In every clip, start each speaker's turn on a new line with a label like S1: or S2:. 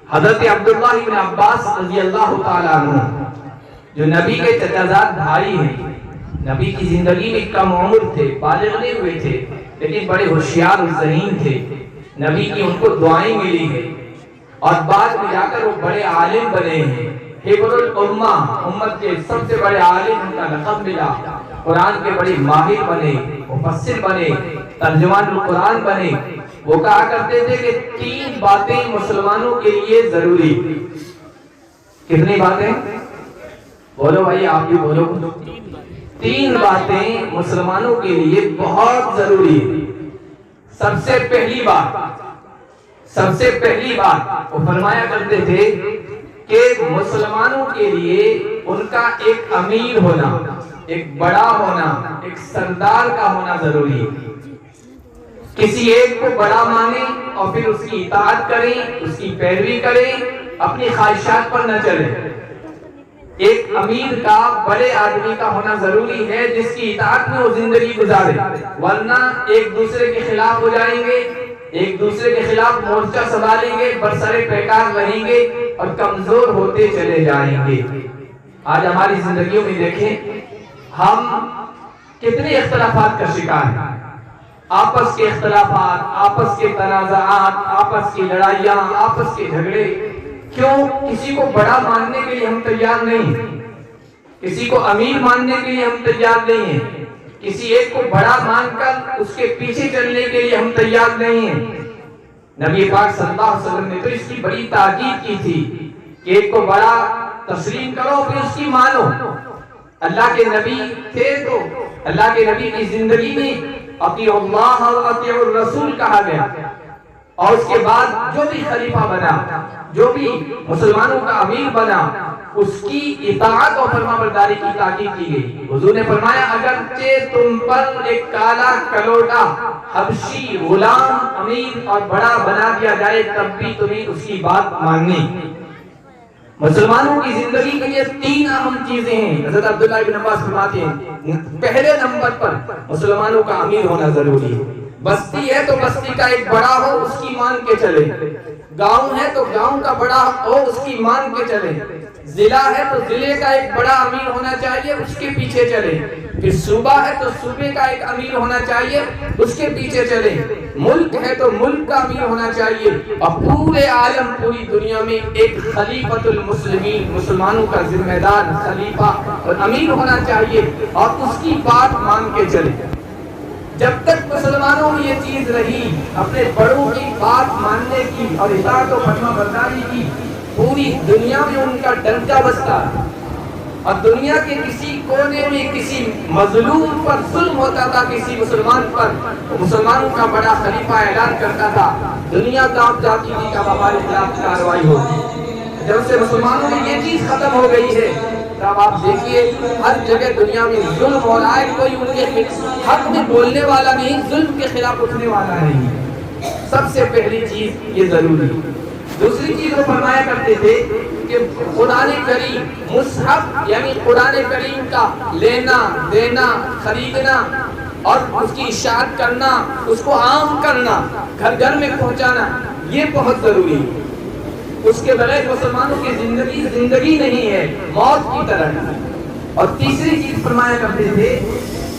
S1: حضرت عبداللہ بن عباس رضی اللہ تعالیٰ عنہ جو نبی کے چچازاد بھائی ہیں، نبی کی زندگی میں کم عمر تھے، بالغ نہیں ہوئے تھے، لیکن بڑے ہوشیار اور ذہین تھے. نبی کی ان کو دعائیں ملی ہیں اور بعد میں جا کر وہ بڑے عالم بنے ہیں. حبر الامہ، امت کے سب سے بڑے عالم ان کا لقب ملا. قرآن کے بڑے ماہر بنے، مفسر بنے، ترجمان القرآن بنے. وہ کہا کرتے تھے کہ 3 باتیں مسلمانوں کے لیے ضروری. کتنی باتیں؟ بولو بھائی، آپ بھی بولو. 3 باتیں مسلمانوں کے لیے بہت ضروری. سب سے پہلی بات وہ فرمایا کرتے تھے کہ مسلمانوں کے لیے ان کا ایک امیر ہونا، ایک بڑا ہونا، ایک سردار کا ہونا ضروری ہے. کسی ایک کو بڑا مانیں اور پھر اس کی اطاعت کریں، اس کی پیروی کریں، اپنی خواہشات پر نہ چلیں. ایک امیر کا، بڑے آدمی کا ہونا ضروری ہے جس کی اطاعت میں وہ زندگی گزارے، ورنہ ایک دوسرے کے خلاف ہو جائیں گے، ایک دوسرے کے خلاف مورچہ سنبھالیں گے، برسر پیکار رہیں گے اور کمزور ہوتے چلے جائیں گے. آج ہماری زندگیوں میں دیکھیں ہم کتنے اختلافات کا شکار ہیں. آپس کے اختلافات، آپس کے تنازعات، آپس کی لڑائیاں، آپس کے جھگڑے. کیوں؟ کسی کو بڑا ماننے کے لیے ہم تیار نہیں ہیں، کسی کو امیر ماننے کے لیے ہم تیار نہیں ہیں، کسی ایک کو بڑا مان کر اس کے پیچھے چلنے کے لیے ہم تیار نہیں ہیں. نبی پاک صلی اللہ علیہ وسلم نے تو اس کی بڑی تاکید کی تھی کہ ایک کو بڑا تسلیم کرو پھر اس کی مانو. اللہ کے نبی تھے تو اللہ کے نبی کی زندگی میں اطیعوا اللہ و اطیعوا الرسول کہا گیا، اور اس کے بعد جو بھی خلیفہ بنا، جو بھی مسلمانوں کا امیر بنا، اس کی اطاعت اور فرما برداری کی تاکید کی گئی. حضور نے فرمایا اگرچہ تم پر ایک کالا کلوٹا حبشی غلام امیر اور بڑا بنا دیا جائے تب بھی تمہیں اس کی بات ماننی. مسلمانوں کی زندگی کے لیے 3 اہم چیزیں ہیں. حضرت عبداللہ بن عباس فرماتے ہیں پہلے نمبر پر مسلمانوں کا امیر ہونا ضروری ہے. بستی ہے تو بستی کا ایک بڑا ہو، اس کی مان کے چلے. گاؤں ہے تو گاؤں کا بڑا ہو، اس کی مان کے چلے. ضلع ہے تو ضلع کا ایک بڑا امیر ہونا چاہیے، اس کے پیچھے چلے. پھر صوبہ ہے تو صوبے کا ایک امیر ہونا چاہیے، اس کے پیچھے چلے. ملک ہے تو ملک کا امیر ہونا چاہیے، اور پورے عالم، پوری دنیا میں ایک خلیفۃ المسلمین، مسلمانوں کا ذمہ دار خلیفہ اور امیر ہونا چاہیے، اور اس کی بات مان کے چلے. جب تک مسلمانوں میں یہ چیز رہی، اپنے بڑوں کی بات ماننے کی اور اطاعت و فرما برداری کی، پوری دنیا میں ان کا ڈنکا بجتا. اور دنیا کے کسی کونے میں کسی مظلوم پر ظلم ہوتا تھا، کسی مسلمان پر، مسلمانوں کا بڑا خلیفہ اعلان کرتا تھا، دنیا کانپ جاتی تھی کہ ہمارے خلاف کارروائی ہوگی. جب سے مسلمانوں میں یہ چیز ختم ہو گئی ہے، تب آپ دیکھیے ہر جگہ دنیا میں ظلم ہو رہا ہے. کوئی ان کے حق میں بولنے والا نہیں، ظلم کے خلاف اٹھنے والا نہیں. سب سے پہلی چیز یہ ضروری. دوسری چیز وہ فرمایا کرتے تھے کہ قرآن کریم، مصحف یعنی قرآن کریم کا لینا دینا، خریدنا اور اس کی اشاعت کرنا، اس کو عام کرنا، گھر گھر میں پہنچانا، یہ بہت ضروری ہے. اس کے بغیر مسلمانوں کی زندگی نہیں ہے، موت کی طرح. اور تیسری چیز فرمایا کرتے تھے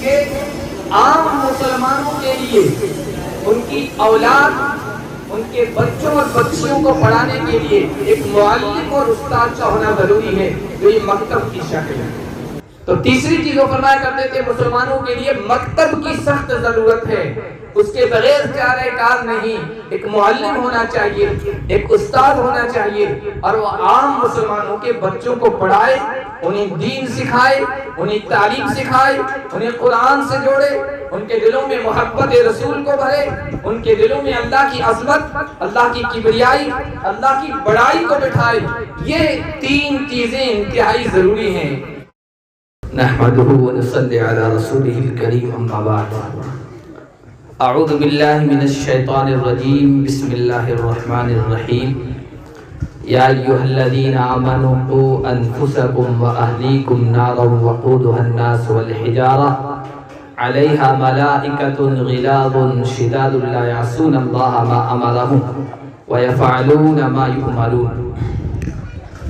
S1: کہ عام مسلمانوں کے لیے ان کی اولاد، ان کے بچوں اور بچیوں کو پڑھانے کے لیے ایک معلم اور استاد کا ہونا ضروری ہے، جو یہ مکتب کی شکل ہے. تو تیسری چیز وہ فرمایا کرتے تھے مسلمانوں کے لیے مکتب کی سخت ضرورت ہے، اس کے بغیر چارہ کار نہیں. ایک معلم ہونا چاہیے، ایک استاد ہونا چاہیے، اور وہ عام مسلمانوں کے بچوں کو پڑھائے، انہیں دین سکھائے، انہیں تعلیم سکھائے، انہیں قرآن سے جوڑے، ان کے دلوں میں محبت رسول کو بھرے، ان کے دلوں میں اللہ کی عظمت، اللہ کی کبریائی، اللہ کی بڑائی کو بٹھائے. یہ 3 چیزیں انتہائی ضروری ہیں. نحمده ونصلي على رسوله الكريم اما بعد. اعوذ باللہ من الشیطان الرجیم. بسم اللہ الرحمن الرحیم. یا ایھا الذین آمنوا قوا انفسکم واہلیکم نارا وقودها الناس والحجارہ علیہا ملائکۃ غلاظ شداد لا یعصون اللہ ما امرهم وَيَفْعَلُونَ مَا يُؤْمَرُونَ.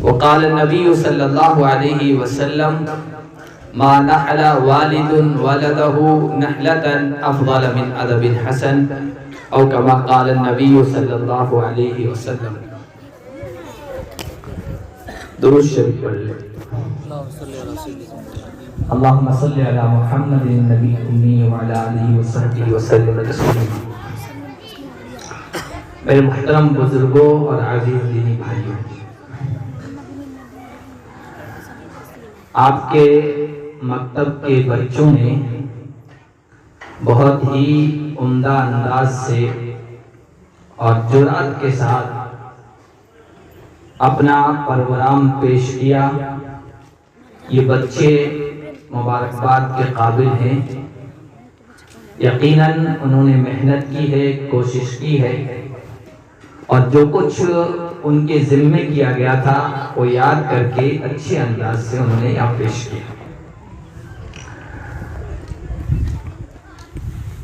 S1: وقال النبي صلى الله عليه وسلم ما نحل والد ولده نحلة أفضل من أدب حسن أو كما قال النبي صلى الله عليه وسلم. درود شریف پڑھ لیں. اللهم صل على محمد النبي الأمي وعلى آله وصحبه وسلم تسليما. میرے محترم بزرگوں اور عزیز دینی بھائیوں، آپ کے مکتب کے بچوں نے بہت ہی عمدہ انداز سے اور جرأت کے ساتھ اپنا پروگرام پیش کیا. یہ بچے مبارکباد کے قابل ہیں. یقیناً انہوں نے محنت کی ہے، کوشش کی ہے، اور جو کچھ ان کے ذمہ کیا گیا تھا وہ یاد کر کے اچھے انداز سے انہوں نے یہاں پیش کیا.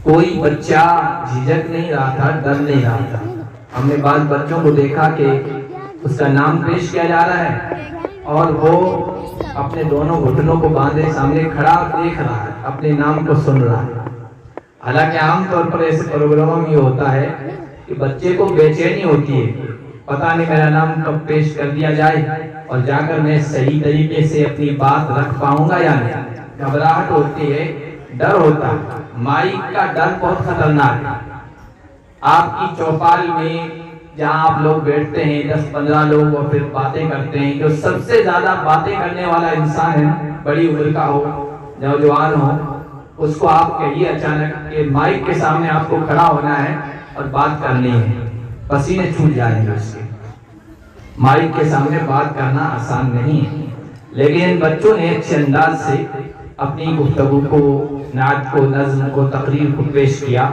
S1: کوئی بچہ جھجک نہیں رہا تھا، ڈر نہیں رہا تھا. ہم نے بعض بچوں کو دیکھا کہ اس کا نام پیش کیا جا رہا ہے اور وہ اپنے دونوں گھٹنوں کو باندھے سامنے کھڑا دیکھ رہا ہے، اپنے نام کو سن رہا ہے. حالانکہ عام طور پر ایسے پروگراموں میں یہ ہوتا ہے کہ بچے کو بے چینی ہوتی ہے، پتہ نہیں میرا نام کب پیش کر دیا جائے اور جا کر میں صحیح طریقے سے اپنی بات رکھ پاؤں گا یا نہیں. گھبراہٹ ہوتی ہے، ڈر ہوتا ہے. مائک کا ڈر بہت خطرناک ہے. آپ کی چوپال میں جہاں آپ لوگ بیٹھتے ہیں 10-15 لوگ اور پھر باتیں کرتے ہیں، جو سب سے زیادہ باتیں کرنے والا انسان ہے، بڑی عمر کا ہو، نوجوان ہو، اس کو آپ کہیے اچانک کہ مائک کے سامنے آپ کو کھڑا ہونا ہے اور بات کرنی ہے، پسینے چھوٹ جائیں گے اس کے. مائک کے سامنے بات کرنا آسان نہیں ہے. لیکن ان بچوں نے اچھے انداز سے اپنی گفتگو کو، نعت کو، نظم کو، تقریر کو پیش کیا.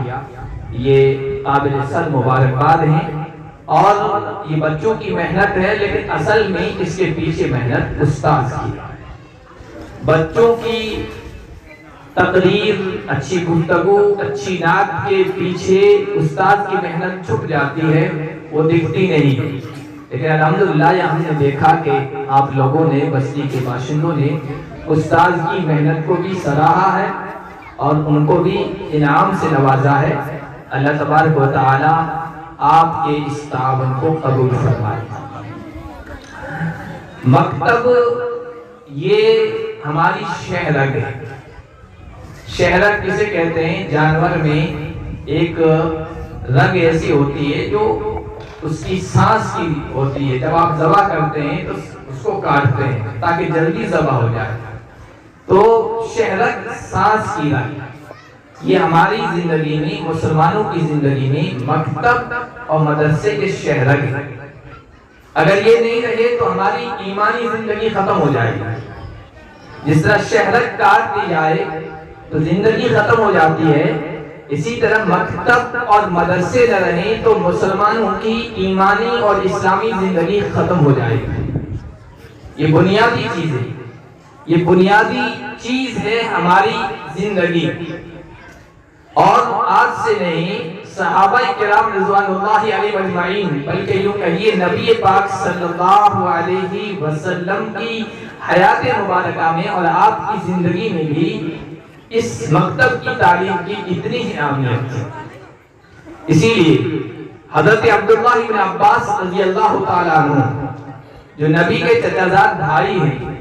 S1: یہ قابل صد مبارکباد ہیں اور یہ بچوں کی محنت ہے، لیکن اصل میں اس کے پیچھے محنت استاد کی. بچوں کی تقریر، اچھی گفتگو، اچھی نعت کے پیچھے استاد کی محنت چھپ جاتی ہے، وہ دکھتی نہیں. لیکن الحمدللہ یہ ہم نے دیکھا کہ آپ لوگوں نے، بستی کے باشندوں نے استاد کی محنت کو بھی سراہا ہے اور ان کو بھی انعام سے نوازا ہے. اللہ تبارک و تعالی آپ کے اس تعاون کو قبول فرمائے. مکتب یہ ہماری شہرگ ہے. شہرگ کسے کہتے ہیں؟ جانور میں ایک رگ ایسی ہوتی ہے جو اس کی سانس کی ہوتی ہے. جب آپ ذبح کرتے ہیں تو اس کو کاٹتے ہیں تاکہ جلدی ذبح ہو جائے. تو شہرگ سانس کی رگ، یہ ہماری زندگی میں، مسلمانوں کی زندگی میں مکتب اور مدرسے کے شہرگ ہے. اگر یہ نہیں رہے تو ہماری ایمانی زندگی ختم ہو جائے گی. جس طرح شہرگ کاٹ دی جائے تو زندگی ختم ہو جاتی ہے، اسی طرح مکتب اور مدرسے نہ رہیں تو مسلمانوں کی ایمانی اور اسلامی زندگی ختم ہو جائے گی. یہ بنیادی چیز ہے، یہ بنیادی چیز ہے ہماری زندگی. اور آج سے نہیں، صحابہ کرام رضوان اللہ علیہ اجمعین، بلکہ یوں کہیے نبی پاک صلی اللہ علیہ وسلم کی حیات مبارکہ میں اور آپ کی زندگی میں بھی اس مکتب کی تعلیم کی اتنی ہی اہمیت ہے. اسی لیے حضرت عبداللہ بن عباس رضی اللہ تعالیٰ عنہ، جو نبی کے چچازاد بھائی ہیں،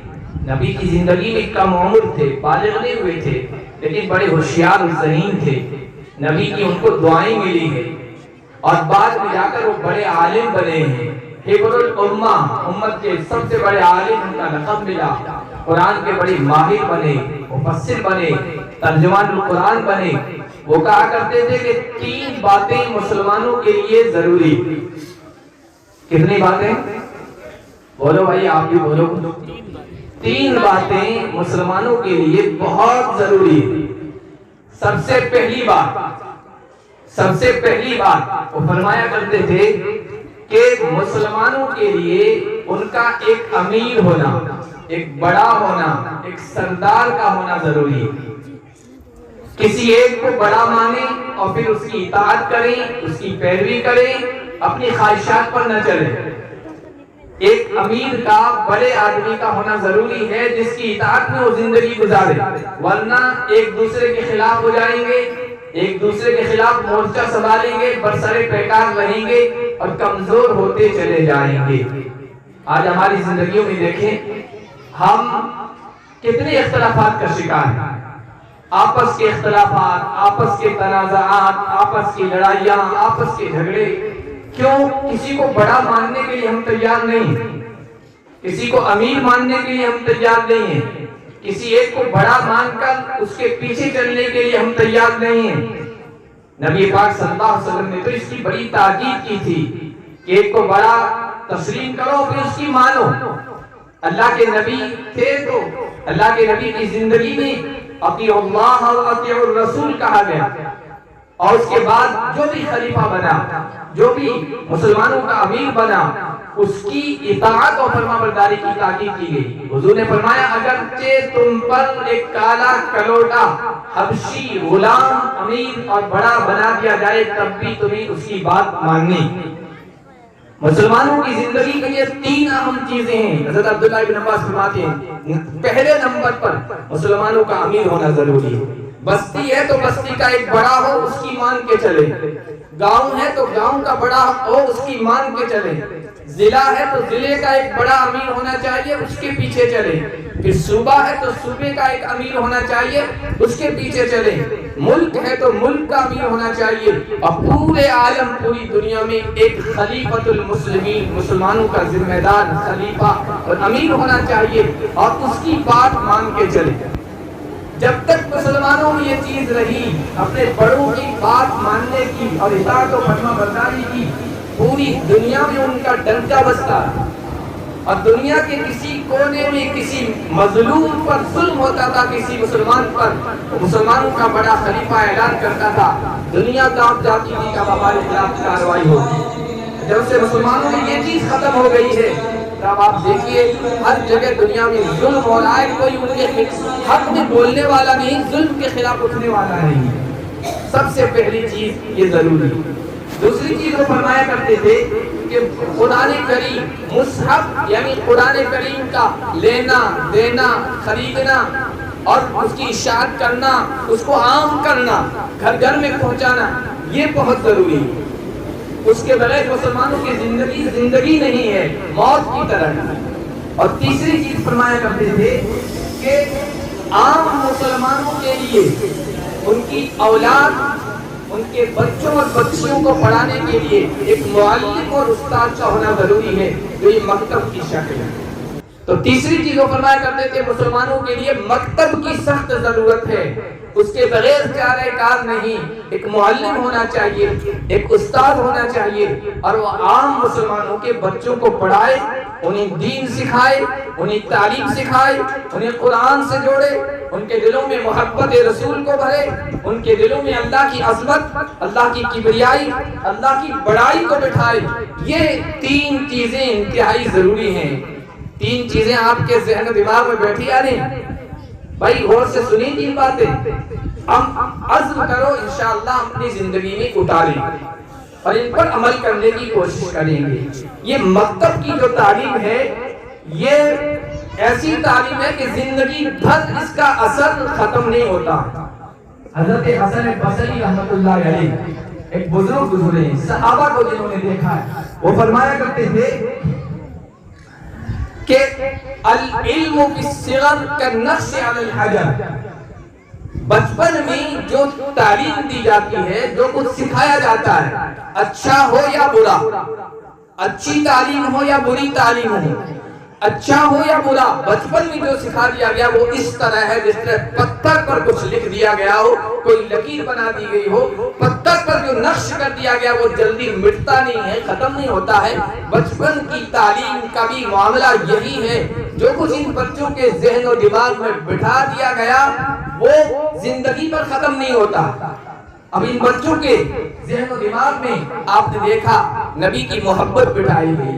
S1: نبی کی زندگی میں کم عمر تھے، بالغ نہیں ہوئے تھے، لیکن بڑے ہوشیار و ذہین تھے. نبی کی ان کو دعائیں ملی ہیں اور بعد میں جا کر وہ بڑے عالم بنے ہیں. حبر الامہ، امت کے سب سے بڑے عالم ان کا لقب ملا. قرآن کے بڑے ماہر بنے، مفسر بنے، ترجمان القرآن بنے. وہ کہا کرتے تھے کہ 3 باتیں مسلمانوں کے لیے ضروری. کتنی باتیں؟ بولو بھائی، آپ بھی بولو. 3 باتیں مسلمانوں کے لیے بہت ضروری ہے. سب سے پہلی بات وہ فرمایا کرتے تھے کہ مسلمانوں کے لیے ان کا ایک امیر ہونا، ایک بڑا ہونا، ایک سردار کا ہونا ضروری ہے. کسی ایک کو بڑا مانے اور پھر اس کی اطاعت کریں، اس کی پیروی کریں، اپنی خواہشات پر نہ چلے۔ ایک امیر کا، بڑے آدمی کا ہونا ضروری ہے جس کی اطاعت میں وہ زندگی گزارے، ورنہ ایک دوسرے کے خلاف ہو جائیں گے، ایک دوسرے کے خلاف مورچہ سنبھالیں گے، برسرے پیکار رہیں گے اور کمزور ہوتے چلے جائیں گے۔ آج ہماری زندگیوں میں دیکھیں ہم کتنے اختلافات کا شکار ہیں، آپس کے اختلافات، آپس کے تنازعات، آپس کی لڑائیاں، آپس کے جھگڑے۔ کیوں؟ کسی کو بڑا ماننے کے لیے ہم تیار نہیں ہیں، کسی کو امیر ماننے کے لیے ہم تیار نہیں ہیں، کسی ایک کو بڑا مان کر اس کے پیچھے چلنے کے لیے ہم تیار نہیں ہیں۔ نبی پاک صلی اللہ علیہ وسلم نے تو اس کی بڑی تاکید کی تھی کہ ایک کو بڑا تسلیم کرو پھر اس کی مانو۔ اللہ کے نبی تھے تو اللہ کے نبی کی زندگی میں اطیعوا اللہ و اطیعوا الرسول کہا گیا، اور اس کے بعد جو بھی خلیفہ بنا، جو بھی مسلمانوں کا امیر بنا، اس کی اطاعت اور فرما برداری کی تاکید کی گئی۔ حضور نے فرمایا اگرچہ تم پر ایک کالا کلوٹا حبشی غلام امیر اور بڑا بنا دیا جائے تب بھی تمہیں اس کی بات ماننی۔ مسلمانوں کی زندگی کے لیے تین اہم چیزیں ہیں۔ حضرت عبداللہ ابن عباس فرماتے ہیں پہلے نمبر پر مسلمانوں کا امیر ہونا ضروری ہے۔ بستی ہے تو بستی کا ایک بڑا ہو، اس کی مان کے چلے۔ گاؤں ہے تو گاؤں کا بڑا ہو، اس کی مان کے چلے۔ ضلع ہے تو ضلع کا ایک بڑا امیر ہونا چاہیے، اس کے پیچھے چلے۔ پھر صوبہ ہے تو صوبے کا ایک امیر ہونا چاہیے، اس کے پیچھے چلے۔ ملک ہے تو ملک کا امیر ہونا چاہیے، اور پورے عالم، پوری دنیا میں ایک خلیفۃ المسلمین، مسلمانوں کا ذمہ دار خلیفہ اور امیر ہونا چاہیے، اور اس کی بات مان کے چلے۔ جب تک مسلمانوں میں یہ چیز رہی، اپنے بڑوں کی بات ماننے کی اور اطاعت و فرما برداری کی، پوری دنیا میں ان کا ڈنکا بجتا، اور دنیا کے کسی کونے میں کسی مظلوم پر ظلم ہوتا تھا، کسی مسلمان پر، مسلمانوں کا بڑا خلیفہ اعلان کرتا تھا، دنیا کانپ جاتی تھی کہ ہمارے خلاف کارروائی ہوگی۔ جب سے مسلمانوں میں یہ چیز ختم ہو گئی ہے، تب آپ دیکھیے ہر جگہ دنیا میں ظلم ہو رہا ہے، کوئی ان کے حق میں بولنے والا نہیں، ظلم کے خلاف اٹھنے والا نہیں۔ سب سے پہلی چیز یہ ضروری۔ دوسری چیز وہ فرمایا کرتے تھے کہ قرآن کریم، مصحف یعنی قرآن کریم کا لینا دینا، خریدنا اور اس کی اشاعت کرنا، اس کو عام کرنا، گھر گھر میں پہنچانا، یہ بہت ضروری ہے۔ اس کے بغیر مسلمانوں کی زندگی زندگی نہیں ہے، موت کی طرح۔ اور تیسری چیز فرمایا کرتے تھے کہ عام مسلمانوں کے لیے ان کی اولاد، ان کے بچوں اور بچیوں کو پڑھانے کے لیے ایک معلم اور استاد کا ہونا ضروری ہے، جو یہ مکتب کی شکل ہے۔ تو تیسری چیز وہ فرمایا کرتے تھے مسلمانوں کے لیے مکتب کی سخت ضرورت ہے، اس کے بغیر چارہ کار نہیں۔ ایک معلم ہونا چاہیے، ایک استاد ہونا چاہیے، اور وہ عام مسلمانوں کے بچوں کو پڑھائے، انہیں دین سکھائے، انہیں تعلیم سکھائے، انہیں قرآن سے جوڑے، ان کے دلوں میں محبت رسول کو بھرے، ان کے دلوں میں اللہ کی عظمت، اللہ کی کبریائی، اللہ کی بڑائی کو بٹھائے۔ یہ تین چیزیں انتہائی ضروری ہیں۔ تین چیزیں آپ کے ذہن و دماغ میں بیٹھی آ رہی ہیں، بھائی غور سے سنیں تین باتیں، ہم عزم کرو انشاءاللہ اپنی زندگی میں اتاریں اور ان پر عمل کرنے کی کوشش کریں گے۔ یہ مکتب کی جو تعلیم ہے، یہ ایسی تعلیم ہے کہ زندگی بھر اس کا اثر ختم نہیں ہوتا۔ حضرت حسن بصری رحمۃ اللہ علیہ ایک بزرگ گزرے ہیں، صحابہ کو جنہوں نے دیکھا ہے، وہ فرمایا کرتے تھے کہ العلم فی الصغر کالنقش علی الحجر، بچپن میں جو تعلیم دی جاتی ہے، جو کچھ سکھایا جاتا ہے، اچھا ہو یا برا، اچھی تعلیم ہو یا بری تعلیم ہو، اچھا ہو یا برا، بچپن میں جو سکھا دیا گیا وہ اس طرح ہے جس طرح پتھر پر کچھ لکھ دیا گیا ہو، کوئی لکیر بنا دی گئی ہو، پتھر پر جو نقش کر دیا گیا وہ جلدی مٹتا نہیں ہے، ختم نہیں ہوتا ہے۔ بچپن کی تعلیم کا بھی معاملہ یہی ہے، جو کچھ ان بچوں کے ذہن و دماغ میں بٹھا دیا گیا وہ زندگی پر ختم نہیں ہوتا۔ اب ان بچوں کے ذہن و دماغ میں آپ نے دیکھا نبی کی محبت بٹھائی گئی،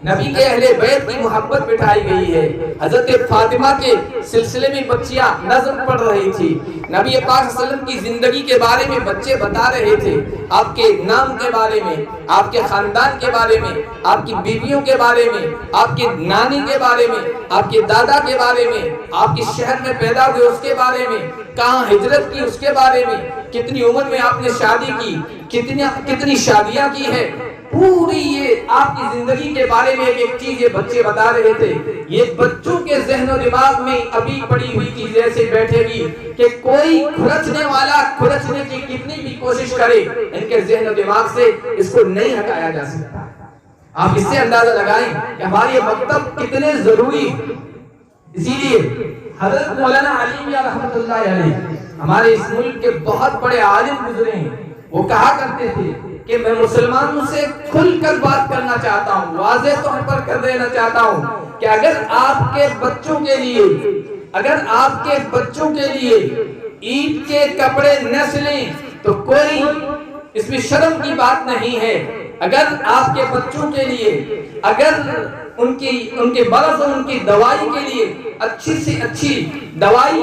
S1: نبی کے اہل بیت کی محبت بٹھائی گئی ہے۔ حضرت فاطمہ کے سلسلے میں بچیاں نظم پڑھ رہی تھی، نبی پاک صلی اللہ علیہ وسلم کی زندگی کے بارے میں بچے بتا رہے تھے، آپ کے نام کے بارے میں، آپ کے خاندان کے بارے میں، آپ کی بیویوں کے بارے میں، آپ کی نانی کے بارے میں، آپ کے دادا کے بارے میں، آپ کس شہر میں پیدا ہوئے اس کے بارے میں، کہاں ہجرت کی اس کے بارے میں، کتنی عمر میں آپ نے شادی کی، کتنی شادیاں کی ہے، پوری یہ آپ کی زندگی کے بارے میں ایک چیز یہ بچے بتا رہے تھے۔ یہ بچوں کے ذہن و دماغ میں ابھی پڑی ہوئی چیز ایسے بیٹھے گی کہ کوئی کھرچنے والا کھرچنے کی کتنی بھی کوشش کرے، ان کے ذہن و دماغ سے اس کو نہیں ہٹایا جا سکتا۔ آپ اس سے اندازہ لگائیں کہ ہمارے یہ مکتب کتنے ضروری ہیں۔ اسی لیے حضرت مولانا علی میاں رحمۃ اللہ علیہ ہمارے اس ملک کے بہت بڑے عالم گزرے ہیں، وہ کہا کرتے تھے کہ میں مسلمانوں سے کھل کر بات کرنا چاہتا ہوں، واضح طور پر کر دینا چاہتا ہوں کہ اگر آپ کے بچوں کے لیے عید کے کپڑے نہ سلیں تو کوئی اس میں شرم کی بات نہیں ہے۔ اگر آپ کے بچوں کے لیے اگر ان کے مرض اور ان کی دوائی کے لیے اچھی سے اچھی دوائی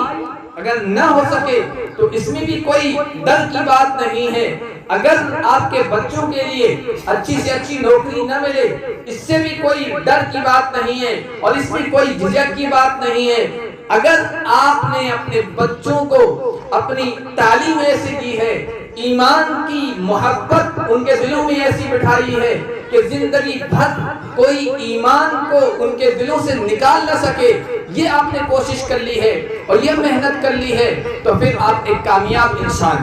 S1: اگر نہ ہو سکے تو اس میں بھی کوئی ڈر کی بات نہیں ہے۔ اگر آپ کے بچوں کے لیے اچھی سے اچھی نوکری نہ ملے اس سے بھی کوئی ڈر کی بات نہیں ہے اور اس میں کوئی جھجک کی بات نہیں ہے۔ اگر آپ نے اپنے بچوں کو اپنی تعلیم ایسی دی ہے، ایمان کی محبت ان کے دلوں میں ایسی بٹھائی ہے کہ زندگی بھر کوئی ایمان کو ان کے دلوں سے نکال نہ سکے، یہ آپ نے کوشش کر لی ہے اور یہ محنت کر لی ہے، تو پھر آپ ایک کامیاب انسان۔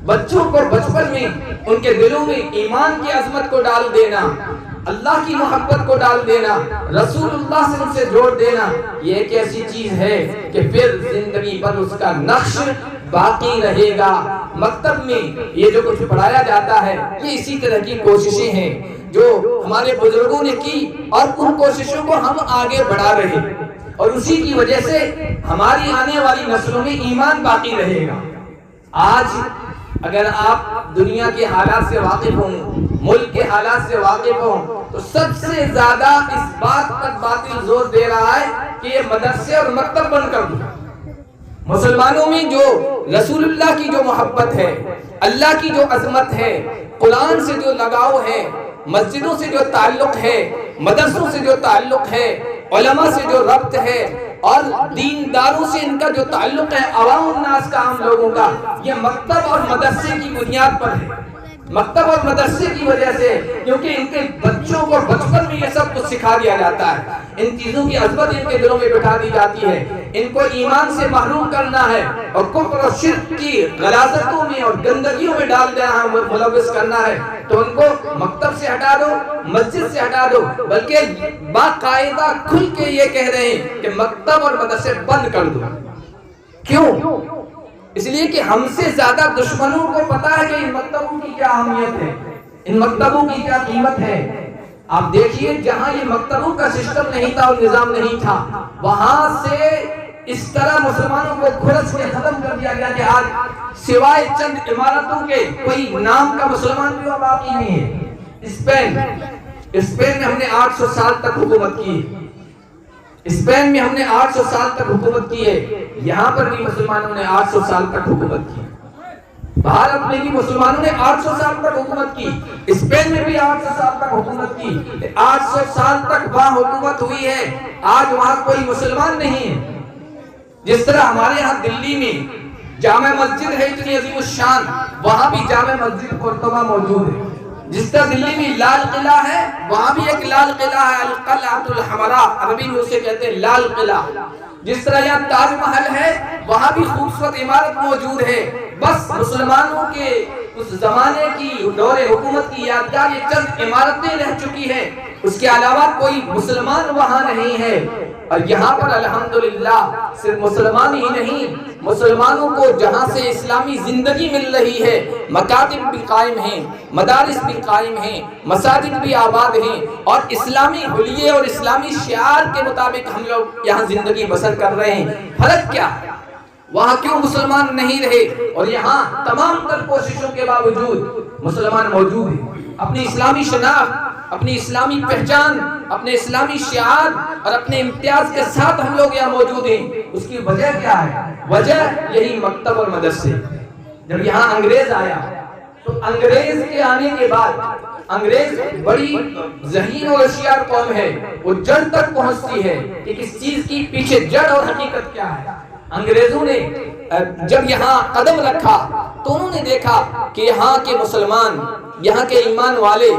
S1: بچوں کو بچپن میں ان کے دلوں میں ایمان کی عظمت کو ڈال دینا، اللہ کی محبت کو ڈال دینا، رسول اللہ سے ان سے جوڑ دینا، یہ ایک ایسی چیز ہے کہ پھر زندگی پر اس کا نقش باقی رہے گا۔ مکتب میں یہ جو کچھ پڑھایا جاتا ہے یہ اسی طرح کی کوششیں ہیں جو ہمارے بزرگوں نے کی اور ان کوششوں کو ہم آگے بڑھا رہے ہیں اور اسی کی وجہ سے ہماری آنے والی نسلوں میں ایمان باقی رہے گا۔ آج اگر آپ دنیا کے حالات سے واقف ہوں، ملک کے حالات سے واقف ہوں، تو سب سے زیادہ اس بات پر باطل زور دے رہا ہے کہ یہ مدرسے اور مکتب بند کر دو۔ مسلمانوں میں جو رسول اللہ کی جو محبت ہے، اللہ کی جو عظمت ہے، قرآن سے جو لگاؤ ہے، مسجدوں سے جو تعلق ہے، مدرسوں سے جو تعلق ہے، علماء سے جو ربط ہے اور دینداروں سے ان کا جو تعلق ہے، عوام الناس کا، عام لوگوں کا، یہ مکتب اور مدرسے کی بنیاد پر ہے۔ مکتب اور مدرسے کی وجہ سے، کیونکہ ان کے بچوں کو بچپن میں یہ سب کچھ سکھا دیا جاتا ہے، ان چیزوں کی عظمت ان کے دلوں میں بٹھا دی جاتی ہے، ان کو ایمان سے محروم کرنا ہے اور کفر اور شرک کی غلاظتوں میں اور گندگیوں میں ڈال دینا ہے، ملوث کرنا ہے، تو ان کو مکتب سے ہٹا دو، مسجد سے ہٹا دو، بلکہ باقاعدہ کھل کے یہ کہہ رہے ہیں کہ مکتب اور مدرسے بند کر دو۔ کیوں؟ اس لیے کہ ہم سے زیادہ دشمنوں کو پتا ہے کہ ان مکتبوں کی کیا اہمیت ہے، ان مکتبوں کی کیا قیمت ہے۔ آپ دیکھیے جہاں یہ مکتبوں کا سسٹم نہیں تھا اور نظام نہیں تھا، وہاں سے اس طرح مسلمانوں کو کھرچ کے ختم کر دیا گیا کہ آج سوائے چند عمارتوں کے کوئی نام کا مسلمان بھی باقی نہیں ہے۔ اسپین میں ہم نے 800 سال تک حکومت کی، اسپین میں ہم نے 800 سال تک حکومت کی ہے، یہاں پر بھی مسلمانوں نے 800 سال تک حکومت کی، بھارت میں بھی مسلمانوں نے 800 سال تک حکومت کی، اسپین میں بھی 800 سال تک حکومت کی، 800 سال تک وہاں حکومت ہوئی ہے، آج وہاں کوئی مسلمان نہیں ہے۔ جس طرح ہمارے یہاں دلی میں جامع مسجد ہے اتنی عظیم الشان، وہاں بھی جامع مسجد قرطبہ موجود ہے۔ جس طرح دلی میں لال قلعہ ہے وہاں بھی ایک لال قلعہ ہے، القلعۃ الحمراء، عربی میں اسے کہتے ہیں لال قلعہ۔ جس طرح یہاں تاج محل ہے وہاں بھی خوبصورت عمارت موجود ہے، بس مسلمانوں کے اس زمانے کی دور حکومت کی یادگار یہ چند عمارتیں رہ چکی ہیں، اس کے علاوہ کوئی مسلمان وہاں نہیں ہے۔ اور یہاں پر الحمدللہ صرف مسلمان ہی نہیں، مسلمانوں کو جہاں سے اسلامی زندگی مل رہی ہے، مکاتب بھی قائم ہیں، مدارس بھی قائم ہیں، مساجد بھی آباد ہیں، اور اسلامی حلیے اور اسلامی شعار کے مطابق ہم لوگ یہاں زندگی بسر کر رہے ہیں۔ فرق کیا ہے؟ وہاں کیوں مسلمان نہیں رہے اور یہاں تمام تر کوششوں کے باوجود مسلمان موجود ہیں؟ اپنی اسلامی شناخت اپنی اسلامی پہچان، اپنے اسلامی شعار اور اپنے امتیاز کے ساتھ ہم لوگ یہاں موجود ہیں، اس کی وجہ کیا ہے؟ وجہ یہی مکتب اور مدرسے۔ جب یہاں انگریز آیا تو انگریز کے آنے کے بعد، انگریز بڑی ذہین اور ہوشیار قوم ہے، وہ جڑ تک پہنچتی ہے کہ کس چیز کی پیچھے جڑ اور حقیقت کیا ہے۔ انگریزوں نے جب یہاں قدم رکھا تو انہوں نے دیکھا کہ یہاں کے مسلمان، یہاں کے ایمان والے،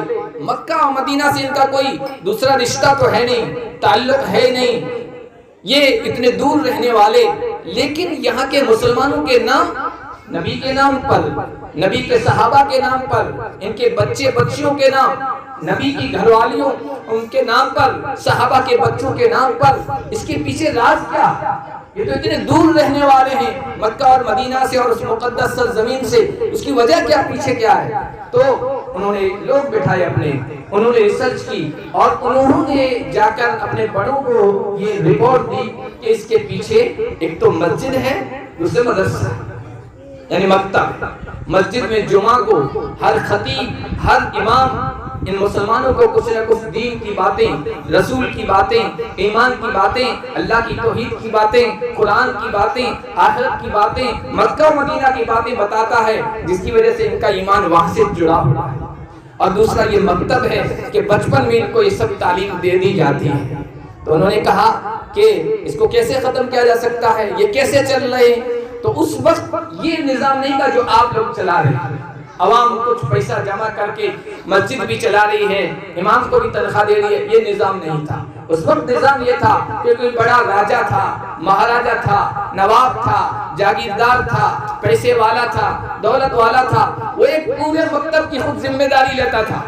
S1: مکہ اور مدینہ سے ان کا کوئی دوسرا رشتہ تو ہے نہیں، تعلق ہے نہیں، یہ اتنے دور رہنے والے، لیکن یہاں کے مسلمانوں کے نام نبی کے نام پر، نبی کے صحابہ کے نام پر، ان کے بچے بچیوں کے نام، نبی کی گھر والیوں ان کے نام پر، صحابہ کے بچوں کے نام پر، اس کے پیچھے راز کیا؟ یہ تو اتنے دور رہنے والے ہیں مکہ اور مدینہ سے اور اس مقدس سرزمین سے، اس کی وجہ کیا، پیچھے کیا ہے؟ تو انہوں نے لوگ بٹھائے اپنے، انہوں نے ریسرچ کی اور انہوں نے جا کر اپنے بڑوں کو یہ رپورٹ دی کہ اس کے پیچھے ایک تو مسجد ہے، دوسرے مدرسہ، یعنی مکتب۔ مسجد میں جمعہ کو ہر خطیب، ہر امام ان مسلمانوں کو کچھ نہ کچھ دین کی باتیں، رسول کی باتیں، ایمان کی باتیں، اللہ کی توحید کی باتیں، قرآن کی باتیں، آخرت کی باتیں، مکہ و مدینہ کی باتیں بتاتا ہے، جس کی وجہ سے ان کا ایمان وہاں سے جڑا ہوا ہے۔ اور دوسرا یہ مکتب ہے کہ بچپن میں ان کو یہ سب تعلیم دے دی جاتی ہے۔ تو انہوں نے کہا کہ اس کو کیسے ختم کیا جا سکتا ہے، یہ کیسے چل رہے ہیں؟ تو اس وقت یہ نظام نہیں تھا جو آپ لوگ چلا رہے ہیں، عوام کچھ پیسہ جمع کر کے مسجد بھی چلا رہی ہے، امام کو بھی تنخواہ دے رہی ہے، یہ نظام نہیں تھا۔ اس وقت نظام یہ تھا کہ کوئی بڑا راجہ تھا، مہاراجہ تھا، نواب تھا، جاگیردار تھا، پیسے والا تھا، دولت والا تھا، وہ ایک پورے مکتب کی خود ذمہ داری لیتا تھا،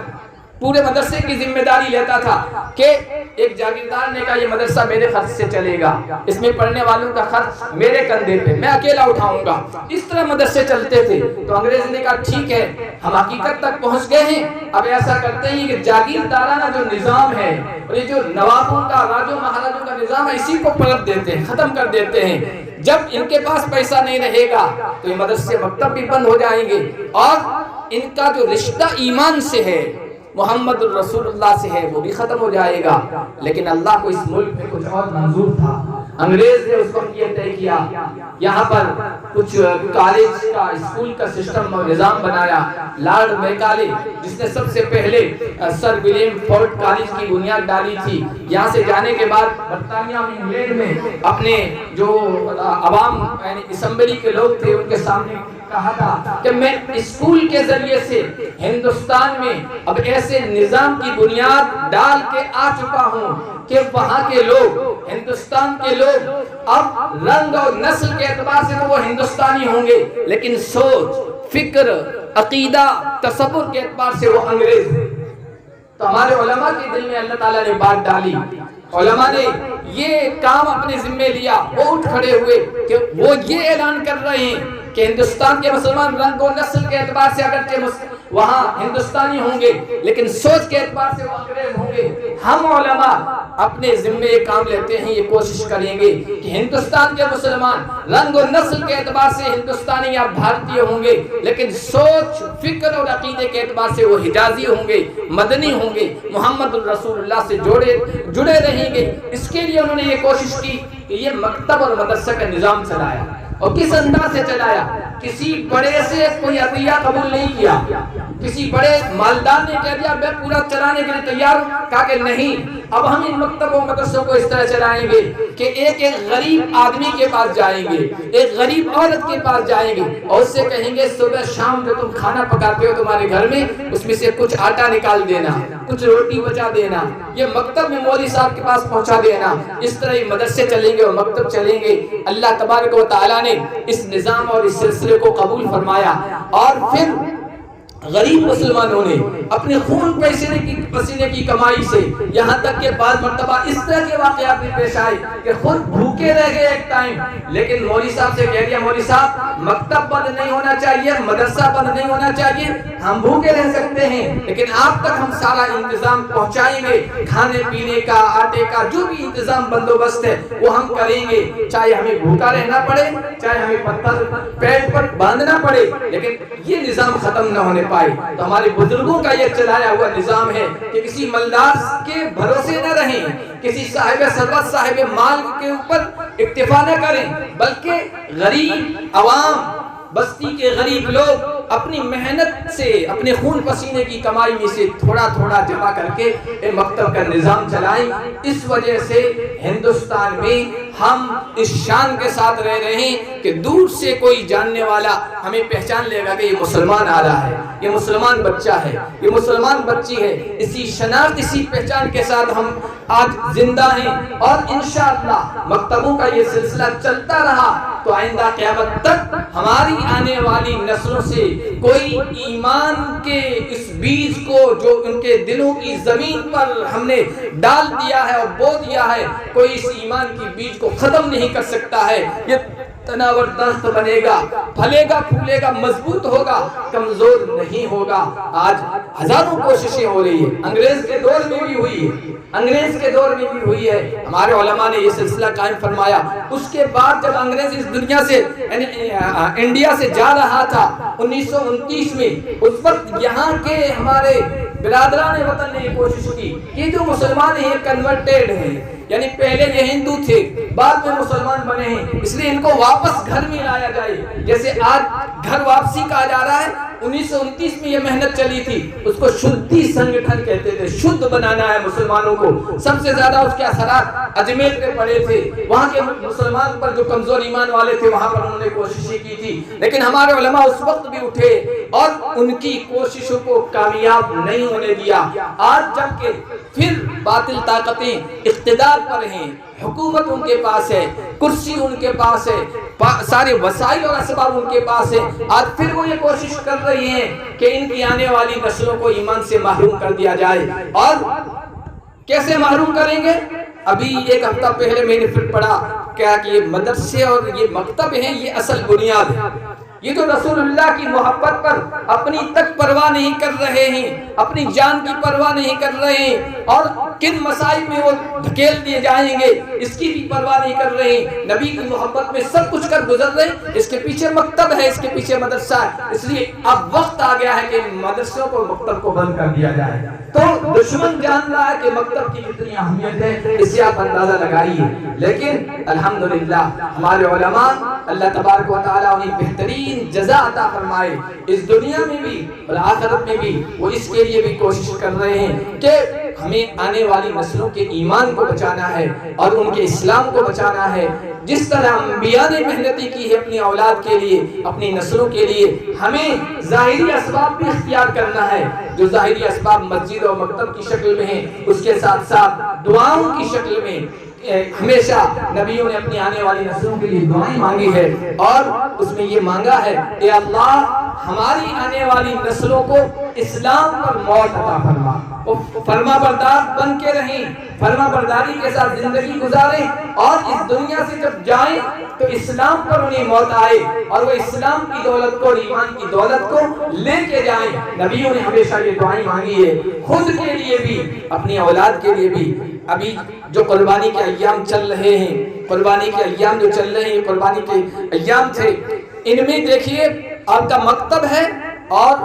S1: پورے مدرسے کی ذمہ داری لیتا تھا کہ ایک جاگیردار نے کہا یہ مدرسہ میرے خرچ سے چلے گا، اس میں پڑھنے والوں کا خرچ میرے کندھے پہ، میں اکیلا اٹھاؤں گا، اس طرح مدرسے چلتے تھے۔ تو انگریز نے کہا ٹھیک ہے، ہم حقیقت تک پہنچ گئے ہیں، اب ایسا کرتے ہیں کہ جاگیردارانہ جو نظام ہے اور یہ جو نوابوں کا، راجوں مہاراجوں کا نظام ہے، اسی کو پلٹ دیتے ہیں، ختم کر دیتے ہیں۔ جب ان کے پاس پیسہ نہیں رہے گا تو یہ مدرسے مکتب بھی بند ہو جائیں گے، اور ان کا جو رشتہ ایمان سے ہے، محمد الرسول اللہ سے ہے، وہ بھی ختم ہو جائے گا۔ لیکن اللہ کو اس ملک میں کچھ اور منظور تھا۔ انگریز نے اس وقت یہ طے کیا، یہاں پر کچھ کالج کا، اسکول کا سسٹم اور نظام بنایا۔ لارڈ میکالے جس نے سب سے پہلے سر ولیم فورڈ کالج کی بنیاد ڈالی تھی، یہاں سے جانے کے بعد برطانیہ میں، انگلینڈ میں اپنے جو عوام یعنی اسمبلی کے لوگ تھے ان کے سامنے کہا تھا کہ میں اسکول کے ذریعے سے ہندوستان میں اب ایسے نظام کی بنیاد ڈال کے آ چکا ہوں کہ وہاں کے لوگ، ہندوستان کے لوگ اب رنگ اور نسل کے اعتبار سے تو وہ ہندوستانی ہوں گے، لیکن سوچ، فکر، عقیدہ، تصور کے اعتبار سے وہ انگریز ہیں۔ تو ہمارے علماء کے دل میں اللہ تعالیٰ نے بات ڈالی، علماء نے یہ کام اپنے ذمہ لیا، وہ اٹھ کھڑے ہوئے کہ وہ یہ اعلان کر رہے ہیں کہ ہندوستان کے مسلمان رنگ و نسل کے اعتبار سے اگرچہ وہاں ہندوستانی ہوں گے لیکن سوچ کے اعتبار سے وہ انگریز ہوں گے۔ ہم علماء اپنے ذمہ یہ کام لیتے ہیں، یہ کوشش کریں گے کہ ہندوستان کے مسلمان رنگ و نسل کے اعتبار سے ہندوستانی یا بھارتی ہوں گے، لیکن سوچ، فکر اور عقیدے کے اعتبار سے وہ حجازی ہوں گے، مدنی ہوں گے، محمد الرسول اللہ سے جڑے رہیں گے۔ اس کے لیے انہوں نے یہ کوشش کی کہ یہ مکتب اور مدرسہ کا نظام چلایا، اور کس انداز سے چلایا؟ کسی بڑے سے کوئی عطیہ قبول نہیں کیا، کسی بڑے مالدار نے کہہ دیا میں پورا چلانے کے لیے تیار ہوں، کہا کہ نہیں، اب ہم ان مکتب و مدرسوں کو اس طرح چلائیں گے کہ ایک ایک غریب آدمی کے پاس جائیں گے، ایک غریب عورت کے پاس جائیں گے اور اس سے کہیں گے صبح شام جو تم کھانا پکاتے ہو تمہارے گھر میں، اس میں سے کچھ آٹا نکال دینا، کچھ روٹی بچا دینا، یہ مکتب میں مولوی صاحب کے پاس پہنچا دینا۔ اس طرح یہ مدرسے چلیں گے اور مکتب چلیں گے۔ اللہ تبارک و تعالیٰ نے اس نظام اور اس سلسلے کو قبول فرمایا، اور پھر غریب مسلمانوں نے اپنے خون پسینے کی کمائی سے، یہاں تک کہ بعض مرتبہ اس طرح کے واقعات بھی پیش آئے کہ خود بھوکے رہ گئے ایک ٹائم، لیکن مولوی صاحب سے کہہ دیا مولوی صاحب مکتب بند نہیں ہونا چاہیے، مدرسہ بند نہیں ہونا چاہیے، ہم بھوکے رہ سکتے ہیں لیکن آپ تک ہم سارا انتظام پہنچائیں گے، کھانے پینے کا، آٹے کا، جو بھی انتظام بندوبست ہے وہ ہم کریں گے، چاہے ہمیں بھوکا رہنا پڑے، چاہے ہمیں پتھر پیٹ پر باندھنا پڑے، لیکن یہ نظام ختم نہ ہونے پائے. تو ہمارے بزرگوں کا یہ چلایا ہوا نظام ہے کہ کسی مالدار کے بھروسے نہ رہیں, کسی صاحب ثروت صاحب مال کے اوپر اکتفا نہ کریں, بلکہ غریب عوام, بستی کے غریب لوگ اپنی محنت سے, اپنے خون پسینے کی کمائی میں سے تھوڑا تھوڑا جمع کر کے مکتب کا نظام چلائیں. اس وجہ سے ہندوستان میں ہم اس شان کے ساتھ رہ رہے ہیں کہ دور سے کوئی جاننے والا ہمیں پہچان لے گا کہ یہ مسلمان آ رہا ہے, یہ مسلمان بچہ ہے, یہ مسلمان بچی ہے. اسی شناخت, اسی پہچان کے ساتھ ہم آج زندہ ہیں, اور انشاءاللہ مکتبوں کا یہ سلسلہ چلتا رہا تو آئندہ قیامت تک ہماری آنے والی نسلوں سے کوئی ایمان کے اس بیج کو جو ان کے دلوں کی زمین پر ہم نے ڈال دیا ہے اور بو دیا ہے, کوئی اس ایمان کی بیج کو ختم نہیں کر سکتا ہے. یہ تناور درخت بنے گا, پھلے گا, پھولے گا, مضبوط ہوگا, کمزور نہیں ہوگا. آج ہزاروں کوششیں ہو رہی ہیں, انگریز کے دور میں بھی ہوئی ہے, انگریز کے دور میں بھی ہوئی ہے. ہمارے علماء نے یہ سلسلہ قائم فرمایا. اس کے بعد جب انگریز اس دنیا سے انڈیا سے جا رہا تھا 1929 میں, اس وقت یہاں کے ہمارے برادران وطن نے یہ کوشش کی کہ جو مسلمان ہیں یہ کنورٹیڈ ہیں, یعنی پہلے یہ ہندو تھے بعد میں مسلمان بنے ہیں, اس لیے ان کو واپس گھر میں لایا جائے. جیسے آج گھر واپسی کہا جا رہا ہے, 1929 میں یہ محنت چلی تھی, اس کو شدھی سنگٹھن کہتے تھے. شدھ بنانا ہے مسلمانوں کو. سب سے زیادہ اس کے اثرات اجمیر پہ پڑے تھے, وہاں کے مسلمان پر جو کمزور ایمان والے تھے وہاں پر انہوں نے کوششیں کی تھی. لیکن ہمارے علماء اس وقت بھی اٹھے اور ان کی کوششوں کو کامیاب نہیں ہونے دیا. آج جب کہ پھر باطل طاقتیں اقتدار پر ہیں, حکومت ان کے پاس ہے, کرسی ان کے پاس ہے, سارے وسائل اور اسباب ان کے پاس ہے, آج پھر وہ یہ کوشش کر رہی ہیں کہ ان کی آنے والی نسلوں کو ایمان سے محروم کر دیا جائے. اور کیسے محروم کریں گے؟ ابھی ایک ہفتہ پہلے میں نے پھر پڑھا کیا کہ یہ مدرسے اور یہ مکتب ہیں, یہ اصل بنیاد ہے. یہ تو رسول اللہ کی محبت پر اپنی تک پرواہ نہیں کر رہے ہیں, اپنی جان کی پرواہ نہیں کر رہے ہیں, اور کن مسائل میں وہ دھکیل دیے جائیں گے اس کی بھی پرواہ نہیں کر رہے ہیں. نبی کی محبت میں سب کچھ کر گزر رہے ہیں. اس کے پیچھے مکتب ہے, اس کے پیچھے مدرسہ ہے, اس لیے اب وقت آ گیا ہے کہ مدرسوں کو, مکتب کو بند کر دیا جائے. تو دشمن جان رہا ہے کہ مکتب کی کتنی اہمیت ہے, اس سے آپ اندازہ لگائیے. لیکن الحمدللہ ہمارے علماء, اللہ تبارک و تعالیٰ انہیں بہترین جزا عطا فرمائے, اس دنیا میں بھی اور آخرت میں بھی. وہ اس کے لیے بھی کوشش کر رہے ہیں کہ ہمیں آنے والی نسلوں کے ایمان کو بچانا ہے اور ان کے اسلام کو بچانا ہے. جس طرح انبیاء نے محنتیں کی ہے اپنی اولاد کے لیے, اپنی نسلوں کے لیے, ہمیں ظاہری اسباب بھی اختیار کرنا ہے. جو ظاہری اسباب مسجد اور مکتب کی شکل میں ہیں, اس کے ساتھ ساتھ دعاؤں کی شکل میں. ہمیشہ نبیوں نے اپنی آنے والی نسلوں کے لیے دعائیں مانگی ہے, اور اس میں یہ مانگا ہے اے اللہ ہماری آنے والی نسلوں کو اسلام پر موت عطا فرما, فرما بردار بن کے رہیں, فرما برداری کے ساتھ زندگی گزاریں, اور اس دنیا سے جب جائیں تو اسلام پر انہیں موت آئے اور وہ اسلام کی دولت کو اور ایمان کی دولت کو لے کے جائیں. نبیوں نے ہمیشہ یہ دعائیں مانگی ہے, خود کے لیے بھی, اپنی اولاد کے لیے بھی. ابھی جو قربانی کے ایام چل رہے ہیں, قربانی کے ایام جو چل رہے ہیں, قربانی کے ایام تھے, ان میں دیکھیے آپ کا مکتب ہے, اور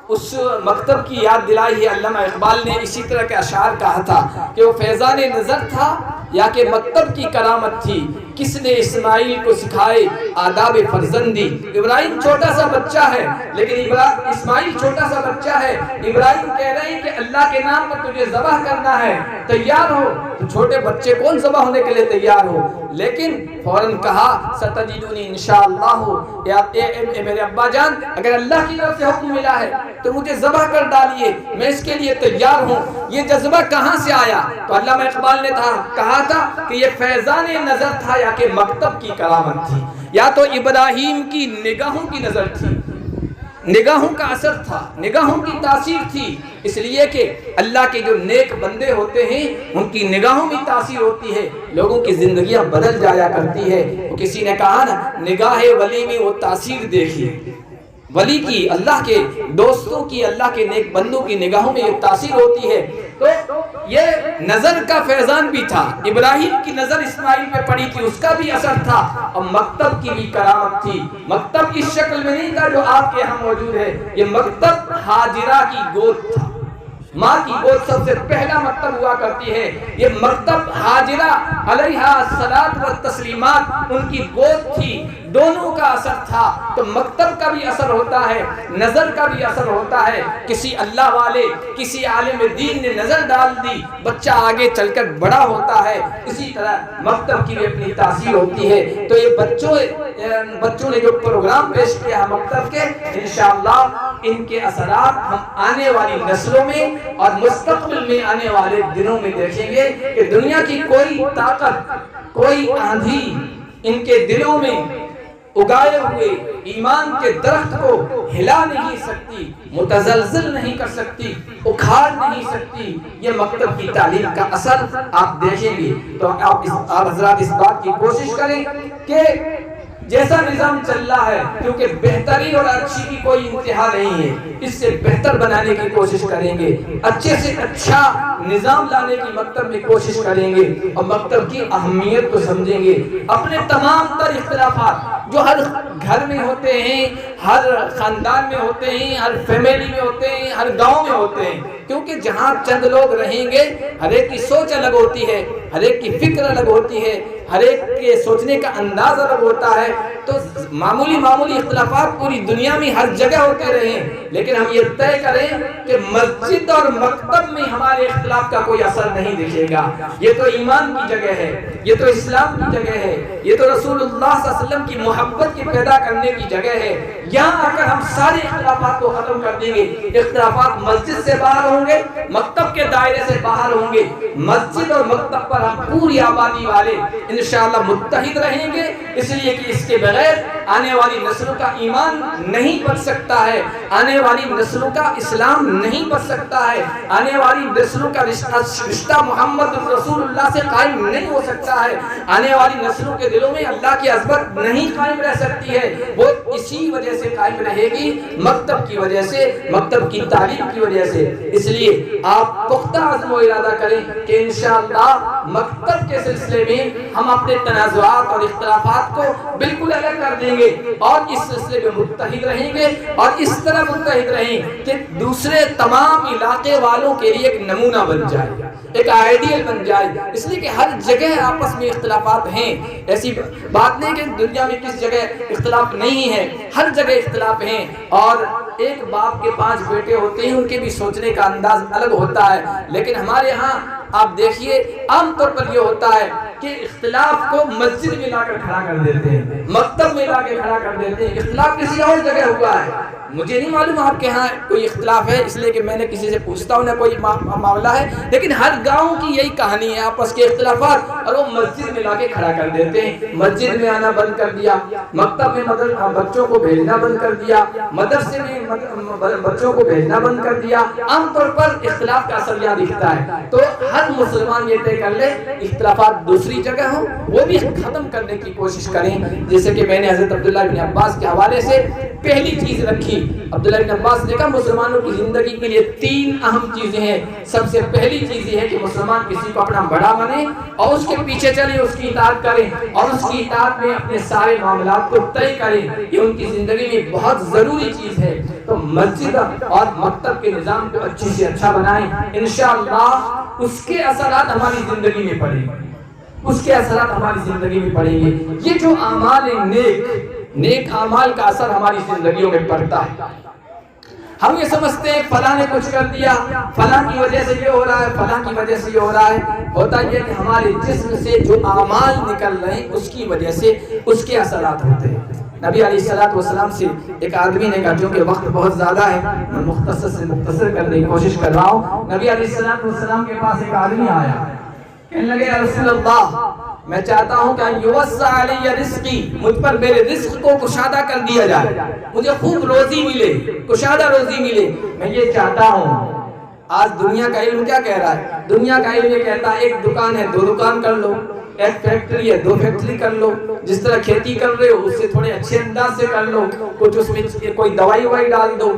S1: اس مکتب کی یاد دلائی ہے. علامہ اقبال نے اسی طرح کے اشعار کہا تھا کہ وہ فیضان نظر تھا یا کہ مکتب کی کرامت تھی, کس نے اسماعیل کو سکھائے آداب فرزندی. ابراہیم چھوٹا سا بچہ ہے, لیکن اسماعیل چھوٹا سا بچہ ہے. ابراہیم کہہ رہے ہیں کہ اللہ کے نام پر تجھے ذبح کرنا ہے, تیار ہو. تو چھوٹے بچے کون ذبح ہونے کے لیے تیار ہو, لیکن فوراً کہا ستجدونی انشاءاللہ, اے میرے ابا جان اگر اللہ کی طرف سے حکم ملا ہے تو مجھے ذبح کر ڈالیے, میں اس کے لیے تیار ہوں. یہ جذبہ کہاں سے آیا؟ تو علامہ اقبال نے کہا تھا کہ یہ فیضان نظر تھا یا کہ مکتب کی کرامت تھی, یا تو ابراہیم کی نگاہوں کی نظر تھی, نگاہوں کا اثر تھا, نگاہوں کی تاثیر تھی. اس لیے کہ اللہ کے جو نیک بندے ہوتے ہیں ان کی نگاہوں میں تاثیر ہوتی ہے, لوگوں کی زندگیاں بدل جایا کرتی ہے. کسی نے کہا نا, نگاہ ولی میں وہ تاثیر دیکھیے, ولی کی, اللہ کے دوستوں کی, اللہ کے نیک بندوں کی نگاہوں میں یہ تاثیر ہوتی ہے. تو یہ نظر کا فیضان بھی تھا، ابراہیم کی نظر اسماعیل پہ پڑی تھی، اس کا بھی اثر تھا، اور مکتب کی بھی کرامت تھی۔ مکتب اس شکل میں نہیں تھا جو آپ کے یہاں موجود ہے، یہ مکتب ہاجرہ کی گود تھا، ماں کی گود سب سے پہلا مکتب ہوا کرتی ہے، یہ مکتب ہاجرہ علیہا الصلاۃ والتسلیمات ان کی گود تھی، دونوں کا اثر تھا۔ تو مکتب کا بھی اثر ہوتا ہے، نظر کا بھی اثر ہوتا ہے، کسی اللہ والے کسی عالم دین نے نظر ڈال دی، بچہ آگے چل کر بڑا ہوتا ہے، اسی طرح مکتب کی بھی اپنی تاثیر ہوتی ہے۔ تو یہ بچوں نے جو پروگرام پیش کیا مکتب کے، انشاءاللہ ان کے اثرات ہم آنے والی نسلوں میں اور مستقبل میں آنے والے دنوں میں دیکھیں گے کہ دنیا کی کوئی طاقت، کوئی آندھی ان کے دلوں میں اگائے ہوئے ایمان کے درخت کو ہلا نہیں سکتی، متزلزل نہیں کر سکتی، اکھاڑ نہیں سکتی۔ یہ مکتب کی تعلیم کا اثر آپ دیکھیں گے۔ تو آپ حضرات اس بات کی کوشش کریں کہ جیسا نظام چل رہا ہے، کیونکہ بہتری اور اچھی کی کوئی انتہا نہیں ہے، اس سے بہتر بنانے کی کوشش کریں گے، اچھے سے اچھا نظام لانے کی مکتب میں کوشش کریں گے، اور مکتب کی اہمیت کو سمجھیں گے۔ اپنے تمام تر اختلافات جو ہر گھر میں ہوتے ہیں، ہر خاندان میں ہوتے ہیں، ہر فیملی میں ہوتے ہیں، ہر گاؤں میں ہوتے ہیں، کیونکہ جہاں چند لوگ رہیں گے، ہر ایک کی سوچ الگ ہوتی ہے، ہر ایک کی فکر الگ ہوتی ہے، ہر ایک کے سوچنے کا انداز الگ ہوتا ہے، تو معمولی اختلافات پوری دنیا میں ہر جگہ ہوتے رہیں، لیکن ہم یہ طے کریں کہ مسجد اور مکتب میں ہمارے اختلاف کا کوئی اثر نہیں دکھے گا۔ یہ تو ایمان کی جگہ ہے، یہ تو اسلام کی جگہ ہے، یہ تو رسول اللہ صلی اللہ علیہ وسلم کی محبت کی پیدا کرنے کی جگہ ہے۔ یہاں آ کر ہم سارے اختلافات کو ختم کر دیں گے۔ اختلافات مسجد سے باہر ہوں گے، مکتب کے دائرے سے باہر ہوں گے، مسجد اور مکتب پر ہم پوری آبادی والے انشاءاللہ متحد رہیں گے، اس لیے کہ اس کے بغیر آنے والی نسلوں کا ایمان نہیں بچ سکتا ہے، آنے والی نسلوں کا اسلام نہیں بچ سکتا ہے، آنے والی نسلوں کا رشتہ محمد رسول اللہ سے قائم نہیں ہو سکتا ہے، آنے والی نسلوں کے دلوں میں اللہ کی عظمت نہیں قائم رہ سکتی ہے، وہ اسی وجہ سے قائم رہے گی، مکتب کی وجہ سے، مکتب کی تعلیم کی وجہ سے۔ اس لیے آپ پختہ عزم و ارادہ کریں کہ انشاءاللہ مکتب کے سلسلے میں ہم اپنے تنازعات اور اختلافات کو بالکل الگ کر دیں گے، اور اس سلسلے میں متحد رہیں گے، اور اس طرح متحد رہیں کہ دوسرے تمام علاقے والوں کے لیے ایک نمونہ بن جائے، ایک آئیڈیل بن جائے۔ اس لیے کہ ہر جگہ آپس میں اختلافات ہیں، ایسی بات نہیں کہ دنیا میں کس جگہ اختلاف نہیں ہے، ہر جگہ اختلاف ہیں، اور ایک باپ کے 5 بیٹے ہوتے ہیں، ان کے بھی سوچنے کا انداز الگ ہوتا ہے، لیکن ہمارے ہاں آپ دیکھیے عام طور پر یہ ہوتا ہے کہ اختلاف کو مسجد میں لا کر کھڑا کر دیتے ہیں، مکتب میں لا کے کھڑا کر دیتے ہیں۔ اختلاف کسی اور جگہ ہوا ہے، مجھے نہیں معلوم آپ کے ہاں کوئی اختلاف ہے، اس لیے کہ میں نے کسی سے پوچھتا ہوں نہ کوئی معاملہ ہے، لیکن ہر گاؤں کی یہی کہانی ہے، آپس کے اختلافات، اور وہ مسجد میں لا کے کھڑا کر دیتے ہیں۔ مسجد میں آنا بند کر دیا، مکتب میں بچوں کو بھیجنا بند کر دیا، مدرسے میں بچوں کو بھیجنا بند کر دیا۔ عام طور پر اختلاف کا اثر یہاں دکھتا ہے۔ تو ہر مسلمان یہ طے کر لے اختلافات دوسری جگہ ہوں، وہ بھی ختم کرنے کی کوشش کریں، جیسے کہ میں نے حضرت عبداللہ بن عباس کے حوالے سے پہلی چیز رکھی۔ عبداللہ بن عباس نے کہا مسلمانوں کی زندگی کے لیے 3 اہم چیزیں ہیں۔ سب سے پہلی چیز یہ ہے کہ مسلمان کسی کو اپنا بڑا مانے اور اس کے پیچھے چلے، اس کی اطاعت کریں، اور اس کی اطاعت میں اپنے سارے معاملات کو طے کریں، یہ ان کی زندگی میں بہت ضروری چیز ہے۔ تو مسجد اور مکتب کے نظام کو اچھی سے اچھا بنائیں، انشاءاللہ اس کے اثرات ہماری زندگی میں پڑیں گے، اس کے اثرات ہماری زندگی میں پڑیں گے۔ یہ جو اعمال نیک اعمال کا اثر ہماری زندگیوں میں پڑتا ہے۔ ہم یہ سمجھتے ہیں فلاں نے کچھ کر دیا، فلاں کی وجہ سے یہ ہو رہا ہے، فلاں کی وجہ سے یہ ہو رہا ہے۔ ہوتا یہ کہ ہمارے جسم سے جو اعمال نکل رہے ہیں اس کی وجہ سے اس کے اثرات ہوتے ہیں۔ نبی علیہ السلام سے ایک آدمی نے کہا، چونکہ وقت بہت زیادہ ہے میں مختصر سے مختصر کرنے کی کوشش کر رہا ہوں۔ نبی علیہ السلام کے پاس ایک آدمی آیا، کہنے لگے یا رسول اللہ میں چاہتا ہوں کہ یوسع علی رزقی، مجھ پر میرے رزق کو کشادہ کر دیا جائے، مجھے خوب روزی ملے، کشادہ روزی ملے، میں یہ چاہتا ہوں۔ آج دنیا کا علم کیا کہہ رہا ہے؟ دنیا کا علم یہ کہتا ہے ایک دکان ہے 2 دکان کر لو، ایک فیکٹری ہے 2 فیکٹری کر لو، جس طرح کھیتی کر رہے ہو اس سے تھوڑے اچھے انداز سے کر لو، کچھ اس میں کوئی دوائی ڈال دو،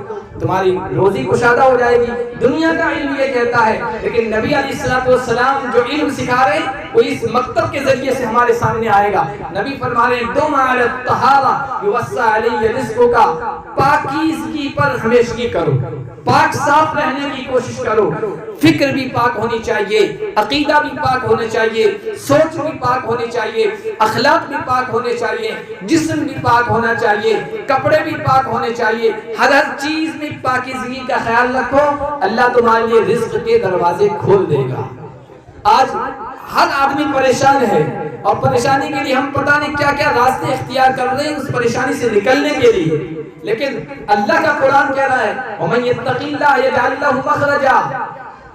S1: تمہاری روزی کشادہ ہو جائے گی. دنیا کا علم یہ کہتا ہے، لیکن نبی علیہ السلام جو علم سکھا رہے ہیں وہ اس مکتب کے ذریعے سے ہمارے سامنے آئے گا. نبی فرما رہے ہیں دم علی الطہارہ یوسع علی رزقک، پاکیزگی پر ہمیشگی کرو، پاک صاف رہنے کی کوشش کرو. فکر بھی پاک ہونی چاہیے، عقیدہ بھی پاک ہونا چاہیے، سوچ بھی پاک ہونی چاہیے، اخلاق بھی پاک ہونے چاہیے، جسم بھی پاک ہونا چاہیے، کپڑے بھی پاک ہونے چاہیے. ہر چیز میں پاکیزگی کا خیال رکھو، اللہ تمہارے لیے رزق کے دروازے کھول دے گا. آج ہر آدمی پریشان ہے، اور پریشانی کے لیے ہم پتہ نہیں کیا کیا راستے اختیار کر رہے ہیں اس پریشانی سے نکلنے کے لیے. لیکن اللہ کا قرآن کہہ رہا ہے وَمَن يَتَّقِ اللَّهَ يَجْعَل لَّهُ مَخْرَجًا،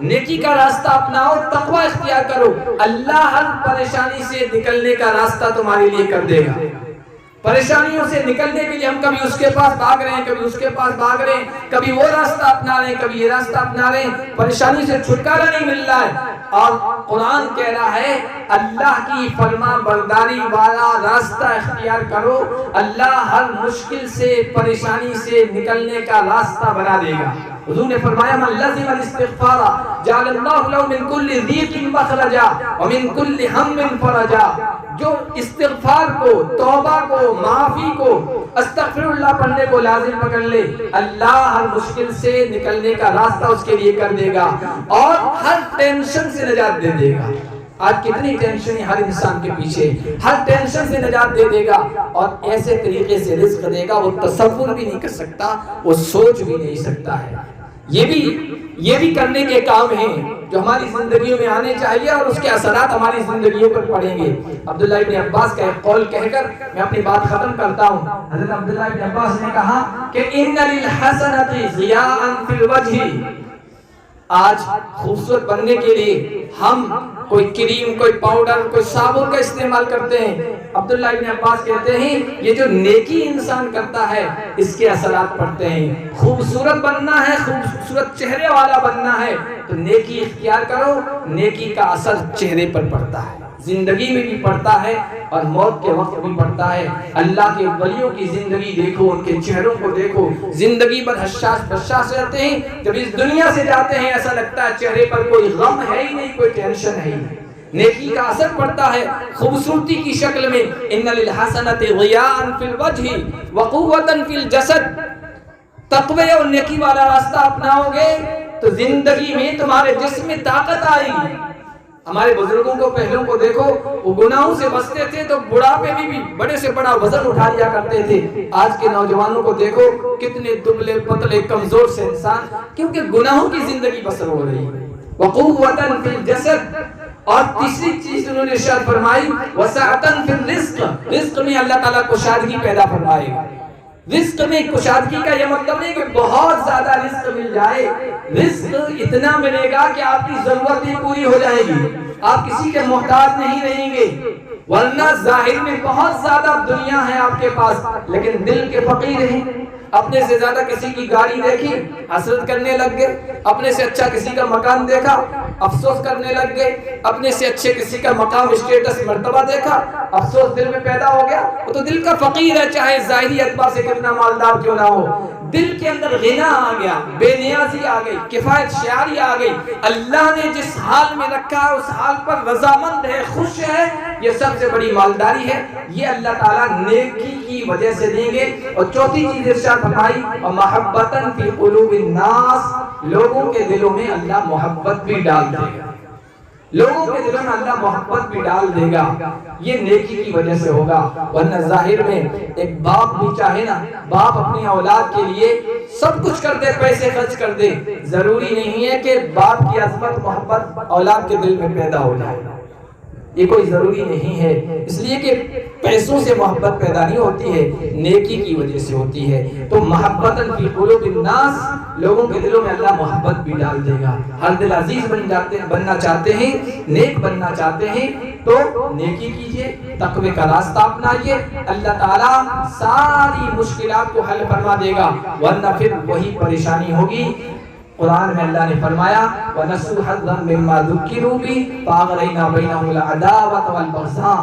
S1: نیکی کا راستہ اپناؤ، تقوی اختیار کرو، اللہ ہر پریشانی سے نکلنے کا راستہ تمہارے لیے کر دے گا. پریشانیوں سے نکلنے کے لیے ہم کبھی اس کے پاس بھاگ رہے ہیں، کبھی اس کے پاس بھاگ رہے ہیں، کبھی وہ راستہ اپنا رہے ہیں، کبھی یہ راستہ اپنا رہے ہیں. پریشانی سے چھٹکارا نہیں مل رہا ہے. اور قرآن کہہ رہا ہے اللہ کی فرما برداری والا راستہ اختیار کرو، اللہ ہر مشکل سے پریشانی سے نکلنے کا راستہ بنا دے گا. حضور نے فرمایا من لزم الاستغفار جعل اللہ له من كل ضيق مخرجا ومن كل هم فرجا. جو استغفار کو، توبہ کو، معافی کو، استغفر اللہ پڑھنے کو لازم پکڑ لے، اللہ ہر مشکل سے نکلنے کا راستہ اس کے لیے کر دے گا اور ہر ٹینشن سے نجات دے دے گا. آج کتنی ٹینشن ہے ہر انسان کے پیچھے، ہر ٹینشن سے نجات دے دے گا اور ایسے طریقے سے رزق دے گا وہ تصور بھی نہیں کر سکتا، وہ سوچ بھی نہیں سکتا ہے. یہ بھی کرنے کے کام ہیں جو ہماری زندگیوں میں آنے چاہیے اور اس کے اثرات ہماری زندگیوں پر پڑیں گے. عبداللہ ابن عباس کا ایک قول کہہ کر میں اپنی بات ختم کرتا ہوں. حضرت عبداللہ ابن عباس نے کہا کہ ان للحسنۃ ضیاء فی الوجہ. آج خوبصورت بننے کے لیے ہم کوئی کریم، کوئی پاؤڈر، کوئی صابن کا استعمال کرتے ہیں. عبداللہ ابن عباس کہتے ہیں یہ جو نیکی انسان کرتا ہے اس کے اثرات پڑتے ہیں. خوبصورت بننا ہے، خوبصورت چہرے والا بننا ہے تو نیکی اختیار کرو، نیکی کا اثر چہرے پر پڑتا ہے، زندگی میں بھی پڑتا ہے اور موت کے وقت بھی پڑتا ہے. اللہ کے ولیوں کی زندگی دیکھو، ان کے چہروں کو دیکھو، زندگی پر حساس بشاش رہتے ہیں. جب اس دنیا سے جاتے ہیں ایسا لگتا ہے چہرے پر کوئی غم ہے ہی نہیں، کوئی ٹینشن ہے ہی نہیں. نیکی کا اثر پڑتا ہے خوبصورتی کی شکل میں. ان للحسنۃ ضیاء فی الوجہ وقوۃ فی الجسد. تقوی اور نیکی والا راستہ اپناؤ گے تو زندگی میں تمہارے جسم میں طاقت آئے گی. ہمارے بزرگوں کو پہلوں کو دیکھو، وہ گناہوں سے بچتے تھے تو بڑھاپے میں بھی بڑے سے بڑا وزن اٹھا لیا کرتے تھے. آج کے نوجوانوں کو دیکھو کتنے دبلے پتلے کمزور سے انسان، کیونکہ گناہوں کی زندگی بسر ہو رہی ہے. وقوۃ فی الجسد. اور تیسری چیز انہوں نے ارشاد فرمائی وسعۃ فی الرزق. رزق میں اللہ تعالیٰ کشادگی پیدا فرمائے گا. رزق میں کشادگی کا یہ مطلب نہیں کہ بہت زیادہ رزق مل جائے. رزق اتنا ملے گا کہ آپ کی ضرورتیں پوری ہو جائیں گی، آپ کسی کے محتاج نہیں رہیں گے. ورنہ ظاہر میں بہت زیادہ دنیا ہے آپ کے پاس لیکن دل کے فقیر ہیں. اپنے سے زیادہ کسی کی گاڑی دیکھی حسرت کرنے لگ گئے، اپنے سے اچھا کسی کا مکان دیکھا افسوس کرنے لگ گئے، اپنے سے اچھے کسی کا مقام، اسٹیٹس، مرتبہ دیکھا افسوس دل میں پیدا ہو گیا. وہ تو دل کا فقیر ہے چاہے ظاہری اعتبار سے کتنا مالدار کیوں نہ ہو. دل کے اندر غنا آ گیا، بے نیازی آ گئی، کفایت شعاری آ گئی. اللہ نے جس حال میں رکھا ہے اس حال پر رضامند ہے، خوش ہے، یہ سب سے بڑی مالداری ہے. یہ اللہ تعالیٰ نیکی کی وجہ سے دیں گے. اور چوتھی چیز ارشاد فرمائی ومحبۃ فی قلوب الناس. لوگوں کے دلوں میں اللہ محبت بھی ڈال دے گا، لوگوں کے دلوں میں اللہ محبت بھی ڈال دے گا. یہ نیکی کی وجہ سے ہوگا. ورنہ ظاہر میں ایک باپ بھی چاہے نا، باپ اپنی اولاد کے لیے سب کچھ کر دے، پیسے خرچ کر دے، ضروری نہیں ہے کہ باپ کی عظمت محبت اولاد کے دل میں پیدا ہو جائے. یہ کوئی ضروری نہیں ہے، اس لیے کہ پیسوں سے محبت پیدا نہیں ہوتی ہے، نیکی کی وجہ سے ہوتی ہے. تو محبت فی قلوب الناس، لوگوں کے دلوں میں اللہ محبت بھی ڈال دے گا. ہر دل عزیز بننا چاہتے ہیں، نیک بننا چاہتے ہیں تو نیکی کیجئے، تقوی کا راستہ اپنائیے، اللہ تعالیٰ ساری مشکلات کو حل فرما دے گا. ورنہ پھر وہی پریشانی ہوگی. قرآن میں اللہ نے فرمایا وَنَسُوا حَظًّا مِمَّا ذُكِّرُوا بِهِ فَأَغْرَيْنَا بَيْنَهُمُ الْعَدَاوَةَ وَالْبَغْضَاءَ.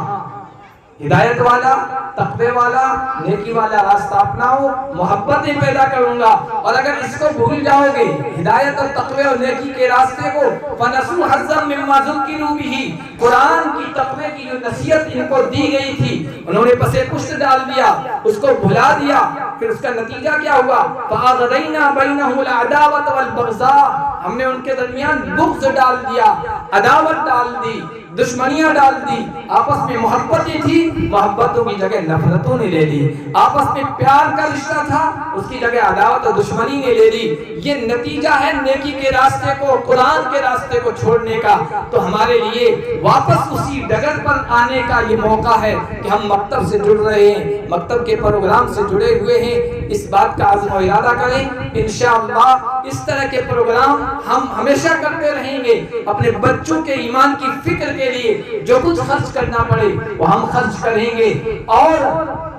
S1: ہدایت والا، تقوی والا، نیکی والا راستہ اپناؤ، محبتیں پیدا کروں گا۔ اور اگر اس کو بھول جاؤ گے، ہدایت اور تقوی اور نیکی کے راستے کو، فَنَسُوا حَظًّا مِّمَّا ذُكِّرُوا بِهِ، قرآن کی تقوی کی جو نصیحت ان کو دی گئی تھی انہوں نے پسے پشت ڈال دیا، اس کو بھلا دیا۔ پھر اس کا نتیجہ کیا ہوا؟ فَأَغْرَيْنَا بَيْنَهُمُ الْعَدَاوَةَ وَالْبَغْضَاءَ، ہم نے ان کے درمیان بغض ڈال دیا، عداوت ڈال دی، دشمنیاں ڈال دی۔ آپس میں محبتیں تھی، محبتوں کی جگہ نفرتوں نے لے لی۔ آپس میں پیار کا رشتہ تھا، اس کی جگہ عداوت اور دشمنی نے لے لی۔ یہ نتیجہ ہے نیکی کے راستے کو، قرآن کے راستے کو چھوڑنے کا۔ تو ہمارے لیے واپس اسی ڈگر پر آنے کا یہ موقع ہے کہ ہم مکتب سے جڑ رہے ہیں، مکتب کے پروگرام سے جڑے ہوئے ہیں۔ اس بات کا عزم و ارادہ کریں، انشاءاللہ اس طرح کے پروگرام ہم ہمیشہ کرتے رہیں گے۔ اپنے بچوں کے ایمان کی فکر کے لیے جو کچھ خرچ کرنا پڑے وہ ہم خرچ کریں گے، اور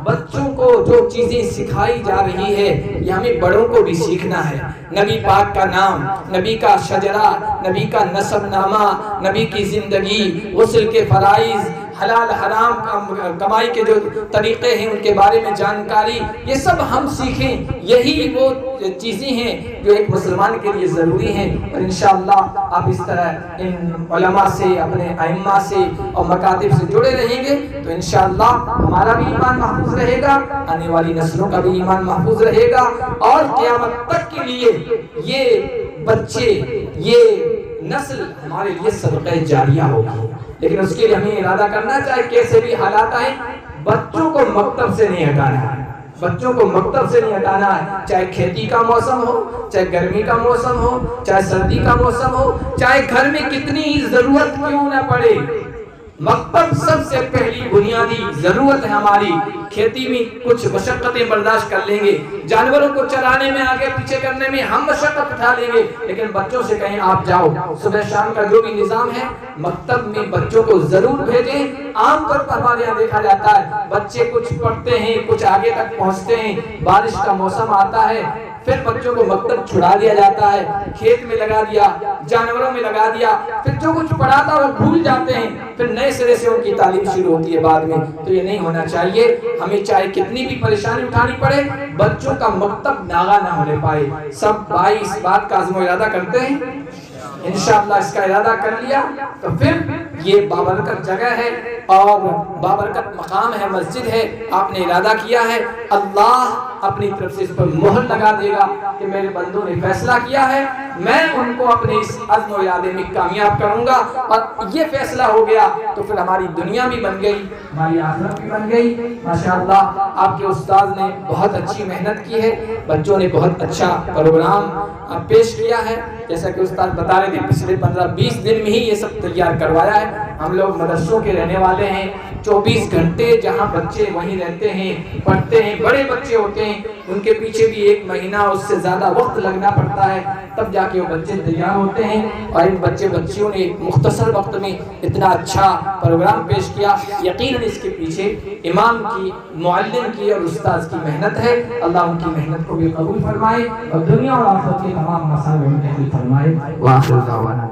S1: بچوں کو جو چیزیں سکھائی جا رہی ہے یہ ہمیں بڑوں کو بھی سیکھنا ہے۔ نبی پاک کا نام، نبی کا شجرہ، نبی کا نسب نامہ، نبی کی زندگی، غسل کے فرائض، حلال حرام کمائی کے جو طریقے ہیں ان کے بارے میں جانکاری، یہ سب ہم سیکھیں۔ یہی وہ چیزیں ہیں جو ایک مسلمان کے لیے ضروری ہیں۔ اور انشاءاللہ آپ اس طرح ان علماء سے، اپنے ائمہ سے اور مکاتب سے جڑے رہیں گے تو انشاءاللہ ہمارا بھی ایمان محفوظ رہے گا، آنے والی نسلوں کا بھی ایمان محفوظ رہے گا، اور قیامت تک کے لیے یہ بچے، یہ نسل ہمارے لیے صدقہ جاریہ ہوگی۔ لیکن اس کے لیے ہمیں ارادہ کرنا چاہے کیسے بھی حالات آئیں، بچوں کو مکتب سے نہیں ہٹانا ہے، بچوں کو مکتب سے نہیں ہٹانا ہے۔ چاہے کھیتی کا موسم ہو، چاہے گرمی کا موسم ہو، چاہے سردی کا موسم ہو، چاہے گھر میں کتنی ہی ضرورت کیوں نہ پڑے، مکتب سب سے پہلی بنیادی ضرورت ہے ہماری۔ کھیتی میں کچھ مشقتیں برداشت کر لیں گے، جانوروں کو چرانے میں آگے پیچھے کرنے میں ہم مشقت اٹھا لیں گے، لیکن بچوں سے کہیں آپ جاؤ، صبح شام کا جو بھی نظام ہے مکتب میں بچوں کو ضرور بھیجیں۔ عام طور پر ہمارے یہاں دیکھا جاتا ہے بچے کچھ پڑھتے ہیں، کچھ آگے تک پہنچتے ہیں، بارش کا موسم آتا ہے پھر بچوں کو مکتب چھڑا دیا جاتا ہے، کھیت میں لگا دیا، جانوروں میں لگا دیا، پھر جو کچھ پڑھا تھا وہ بھول جاتے ہیں، پھر نئے سرے سے ان کی تعلیم شروع ہوتی ہے بعد میں۔ تو یہ نہیں ہونا چاہیے، ہمیں چاہے کتنی بھی پریشانی اٹھانی پڑے بچوں کا مکتب ناغا نہ ہونے پائے۔ سب بھائی اس بات کا عزم و ارادہ کرتے ہیں، انشاءاللہ اس کا ارادہ کر لیا تو پھر یہ بابرکت جگہ ہے اور بابرکت مقام ہے، مسجد ہے، آپ نے ارادہ کیا ہے، اللہ اپنی طرف سے اس پر مہر لگا دے گا کہ میرے بندوں نے فیصلہ کیا ہے، میں ان کو اپنے اس عزم و ارادے میں کامیاب کروں گا۔ اور یہ فیصلہ ہو گیا تو پھر ہماری دنیا بھی بن گئی، ہماری آخرت بھی بن گئی۔ ماشاءاللہ آپ کے استاد نے بہت اچھی محنت کی ہے، بچوں نے بہت اچھا پروگرام پیش کیا ہے، جیسا کہ استاد بتا رہے تھے پچھلے 15-20 دن میں ہی یہ سب تیار کروایا ہے۔ ہم لوگ مدرسوں کے رہنے والے ہیں، 24 گھنٹے جہاں بچے وہیں رہتے ہیں، پڑھتے ہیں، بڑے بچے ہوتے ہیں، ان کے پیچھے بھی 1 مہینہ اس سے زیادہ وقت لگنا پڑتا ہے، تب جا کے وہ بچے تیار ہوتے ہیں۔ اور ان بچیوں نے مختصر وقت میں اتنا اچھا پروگرام پیش کیا، یقیناً اس کے پیچھے امام کی، معلم کی اور استاذ کی محنت ہے۔ اللہ ان کی محنت کو بھی قبول فرمائے اور دنیا اور آخرت کے تمام مسائل میں فرمائے۔ وآخر دعوانا